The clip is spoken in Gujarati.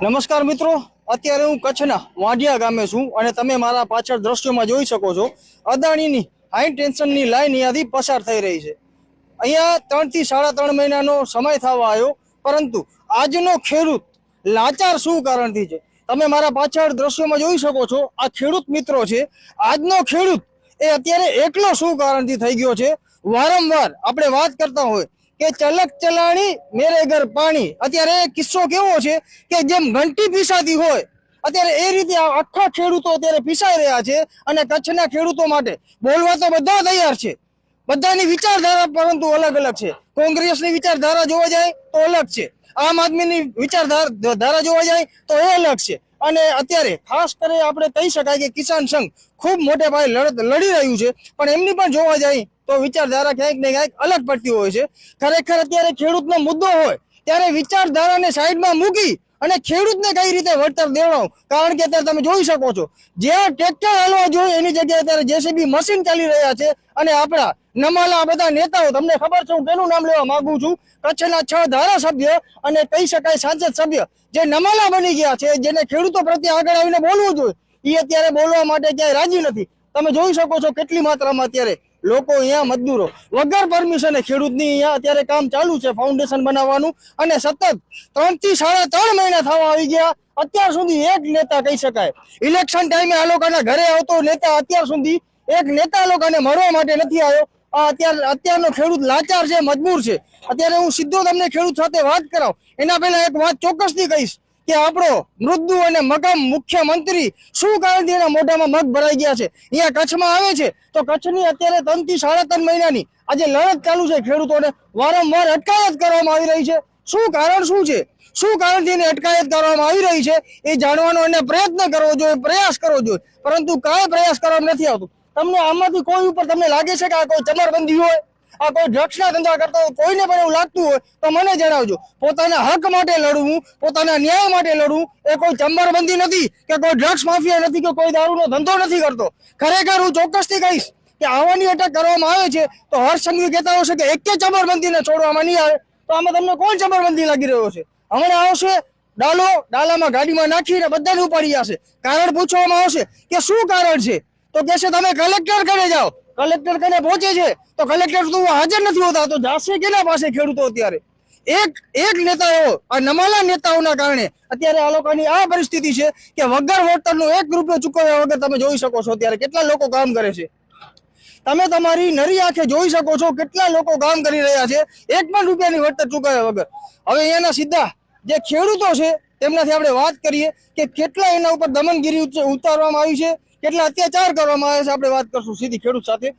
નમસ્કાર મિત્રો, અત્યારે હું કચ્છના વાંઢિયા ગામે છું અને તમે મારા પાછળ દ્રશ્યોમાં જોઈ શકો છો અદાણીની હાઈ ટેન્શનની લાઈન અહીંયાથી પસાર થઈ રહી છે। અહીંયા 3 થી 3.5 મહિનાનો સમય થવા આવ્યો, પરંતુ આજનો ખેડૂત લાચાર શું કારણથી છે તમે મારા પાછળ દ્રશ્યોમાં જોઈ શકો છો। આ ખેડૂત મિત્રો છે, આજનો ખેડૂત એ અત્યારે એકલો શું કારણથી થઈ ગયો છે। વારંવાર આપણે વાત કરતા હોય કે ચલક ચલાણી મેરે ઘર પાણી, અત્યારે કિસ્સો કેવો છે કે જેમ ઘંટી પીસાતી હોય અત્યારે એ રીતે આખા ખેડૂતો અત્યારે પીસાઈ રહ્યા છે। અને કચ્છના ખેડૂતો માટે બોલવા તો બધા તૈયાર છે, બધાની વિચારધારા પરંતુ અલગ અલગ છે। કોંગ્રેસની વિચારધારા જોવા જાય તો અલગ છે, આમ આદમીની વિચારધારા જોવા જાય તો એ અલગ છે। અને અત્યારે ખાસ કરી આપણે કહી શકાય કે કિસાન સંઘ ખૂબ મોટે પાયે લડત લડી રહ્યું છે, પણ એમની પણ જોવા જાય તો વિચારધારા ક્યાંક ને ક્યાંક અલગ પડતી હોય છે। ખરેખર અત્યારે ખેડૂતનો મુદ્દો હોય ત્યારે વિચારધારાને સાઈડમાં મૂકી અને ખેડૂતને કઈ રીતે વળતર દેવડાવો, કારણ કે અત્યારે તમે જોઈ શકો છો જ્યાં ટ્રેક્ટર હાલવા જોઈએ એની જગ્યાએ અત્યારે જેસીબી મશીન ચાલી રહ્યા છે। અને આપણા નમાલા બધા નેતાઓ, તમને ખબર છે હું તેનું નામ લેવા માંગુ છું, કચ્છના 6 ધારાસભ્ય અને કહી શકાય સાંસદ સભ્ય જે નમાલા બની ગયા છે, જેને ખેડૂતો પ્રત્યે આગળ આવીને બોલવું જોઈએ, એ અત્યારે બોલવા માટે ક્યાંય રાજી નથી। તમે જોઈ શકો છો કેટલી માત્રામાં અત્યારે લોકો અહીંયા મજદૂરો વગર પરમિશને ખેડૂતની અહીંયા અત્યારે કામ ચાલુ છે ફાઉન્ડેશન બનાવવાનું, અને સતત 3 થી 3.5 મહિના થવા આવી ગયા। અત્યાર સુધી એક નેતા કહી શકાય ઇલેક્શન ટાઈમે આ લોકોના ઘરે આવતો નેતા અત્યાર સુધી એક નેતા લોકોને મળવા માટે નથી આવ્યો। અત્યારનો ખેડૂત લાચાર છે, મજબૂર છે। અત્યારે હું સીધો તમને ખેડૂત સાથે વાત કરાવ એના પહેલા એક વાત ચોક્કસથી કહીશ કે આપણો મૃદુ અને મગમ મુખ્યમંત્રી શું કારણથી એના મોઢામાં મગ ભરાઈ ગયા છે, અહીંયા કચ્છમાં આવે છે તો કચ્છની અત્યારે 3 થી 3.5 મહિનાની આજે લડત ચાલુ છે, ખેડૂતોને વારંવાર અટકાયત કરવામાં આવી રહી છે। શું કારણ શું છે, શું કારણથી એને અટકાયત કરવામાં આવી રહી છે એ જાણવાનો એને પ્રયત્ન કરવો જોઈએ, પ્રયાસ કરવો જોઈએ, પરંતુ કાંઈ પ્રયાસ કરવામાં નથી આવતું। તમને આમાંથી કોઈ ઉપર તમને લાગે છે કે આ કોઈ ચમરબંધી હોય, આ કોઈ ડ્રગ્સના ધંધા કરતો હોય, કોઈને પણ એવું લાગતું હોય તો મને જણાવજો। પોતાના હક માટે લડવું, પોતાના ન્યાય માટે લડવું એ કોઈ ચમરબંધી નથી કે કોઈ ડ્રગ્સ માફિયા નથી કે કોઈ દારૂનો ધંધો નથી કરતો। ખરેખર હું ચોક્કસથી કહીશ કે આવવાની અટક કરવામાં આવે છે તો હર્ષ સંઘવી કહેતા હશે કે એક ચમરબંધીને છોડવામાં નહીં આવે, તો આમાં તમને કોણ ચમરબંધી લાગી રહ્યો છે? હમણાં આવશે ડાલામાં ગાડીમાં નાખીને બધાને ઉપાડી જશે, કારણ પૂછવામાં આવશે કે શું કારણ છે તો કહેશે તમે કલેક્ટર કને જાઓ, કલેક્ટર કને પહોંચે છે તો કલેક્ટર તો હાજર નથી હોતા, તો જાશે કેના પાસે ખેડૂતો? અત્યારે એક નેતાઓ આ નમાલા નેતાઓના કારણે અત્યારે આ લોકોની આ પરિસ્થિતિ છે કે વગર વળતરનો 1 રૂપિયો ચૂકવ્યા વગર તમે જોઈ શકો છો અત્યારે કેટલા લોકો કામ કરે છે। તમે તમારી નરી આંખે જોઈ શકો છો કેટલા લોકો કામ કરી રહ્યા છે 1 પણ રૂપિયાની વળતર ચૂકવ્યા વગર। હવે અહીંયાના સીધા જે ખેડૂતો છે તેમનાથી આપણે વાત કરીએ કે કેટલા એના ઉપર દમનગીરી ઉતારવામાં આવી છે, કેટલા અત્યાચાર કરવામાં આવે છે, આપણે વાત કરશું સીધી ખેડૂત સાથે।